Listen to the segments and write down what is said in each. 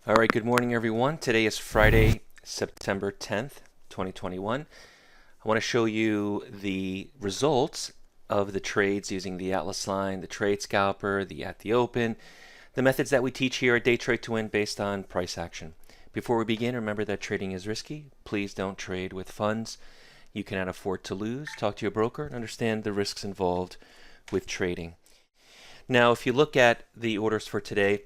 All right, good morning, everyone. Today is Friday, September 10th, 2021. I want to show you the results of the trades using the Atlas line, the trade scalper, the at the open, the methods that we teach here at Day Trade to Win based on price action. Before we begin, remember that trading is risky. Please don't trade with funds you cannot afford to lose. Talk to your broker and understand the risks involved with trading. Now, if you look at the orders for today,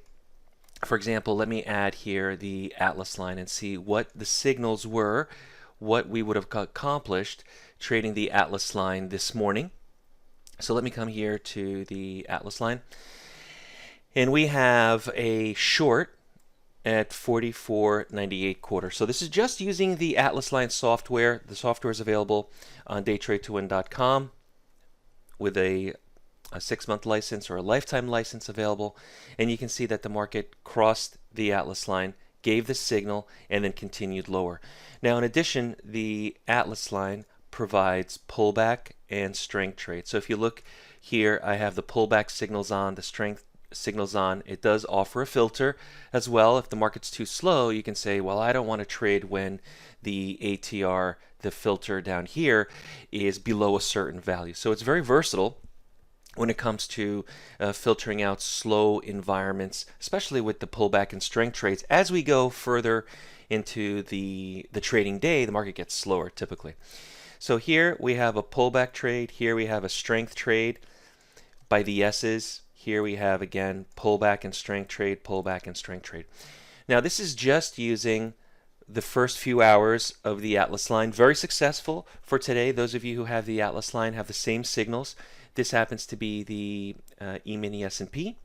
for example, let me add here the Atlas line and see what the signals were, what we would have accomplished trading the Atlas line this morning. So let me come here to the Atlas line. And we have a short at 44.98 quarter. So this is just using the Atlas line software. The software is available on DayTradeToWin.com with a 6-month license or a lifetime license available, and you can see that the market crossed the Atlas line, gave the signal, and then continued lower. Now, in addition, the Atlas line provides pullback and strength trade. So if you look here, I have the pullback signals on, the strength signals on. It does offer a filter as well. If the market's too slow, you can say, well, I don't want to trade when the ATR, the filter down here, is below a certain value. So it's very versatile when it comes to filtering out slow environments, especially with the pullback and strength trades. As we go further into the trading day, the market gets slower typically. So here we have a pullback trade. Here we have a strength trade by the S's. Here we have, again, pullback and strength trade, pullback and strength trade. Now, this is just using the first few hours of the Atlas line. Very successful for today. Those of you who have the Atlas line have the same signals. This happens to be the E-mini S&P.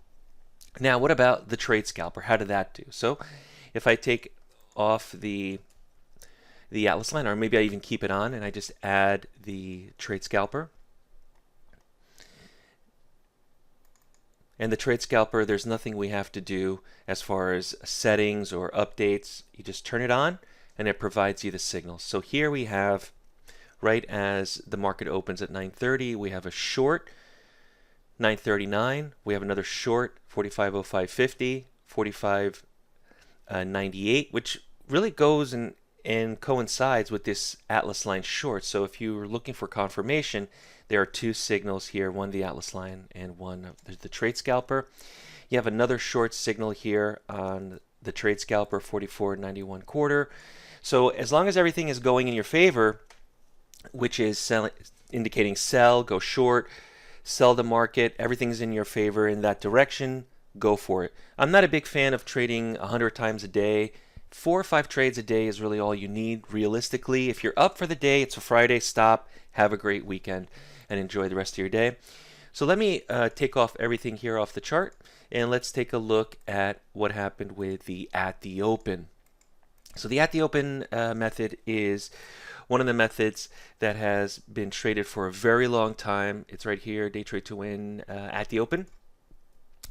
Now, what about the trade scalper? How did that do? So if I take off the Atlas line, or maybe I even keep it on and I just add the trade scalper. And the trade scalper, there's nothing we have to do as far as settings or updates. You just turn it on and it provides you the signals. So here we have, right as the market opens at 9:30, we have a short 9:39. We have another short 45.0550, 45.98, which really goes and coincides with this Atlas line short. So if you were looking for confirmation, there are two signals here, one the Atlas line and one the trade scalper. You have another short signal here on the trade scalper, 44.91 quarter. So as long as everything is going in your favor, which is indicating sell, go short, sell the market, everything's in your favor in that direction, go for it. I'm not a big fan of trading 100 times a day. 4 or 5 trades a day is really all you need realistically. If you're up for the day, it's a Friday, stop, have a great weekend, and enjoy the rest of your day. So let me take off everything here off the chart, and let's take a look at what happened with the at the open. So the at the open method is one of the methods that has been traded for a very long time. It's right here, Day Trade to Win at the open,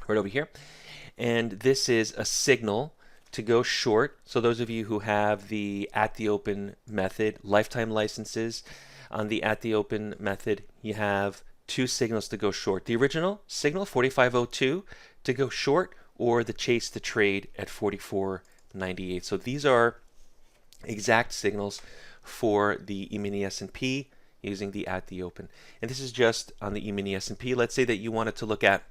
right over here. And this is a signal to go short. So those of you who have the at the open method, lifetime licenses on the at the open method, you have two signals to go short. The original signal, 45.02, to go short, or the chase to trade at 44.98. So these are exact signals for the E-mini S&P using the at the open. And this is just on the E-mini S&P. Let's say that you wanted to look at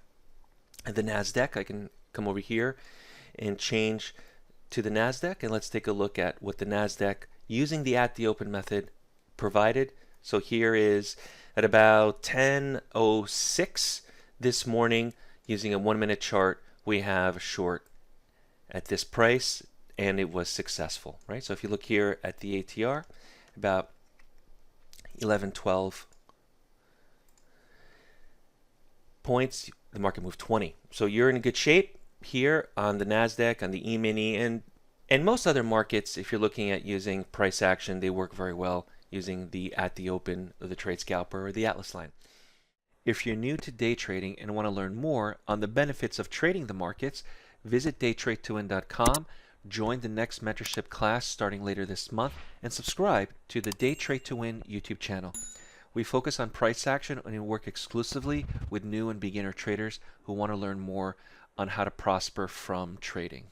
the NASDAQ. I can come over here and change to the NASDAQ, and let's take a look at what the NASDAQ using the at the open method provided. So here is at about 10:06 this morning, using a 1-minute chart, we have a short at this price, and it was successful, right? So if you look here at the ATR, about 11-12 points, the market moved 20. So you're in good shape here on the NASDAQ, on the E-mini, and most other markets. If you're looking at using price action, they work very well using the at the open or the trade scalper or the Atlas line. If you're new to day trading and want to learn more on the benefits of trading the markets, visit DayTradeToWin.com, join the next mentorship class starting later this month, and subscribe to the Day Trade to Win YouTube channel. We focus on price action and work exclusively with new and beginner traders who want to learn more on how to prosper from trading.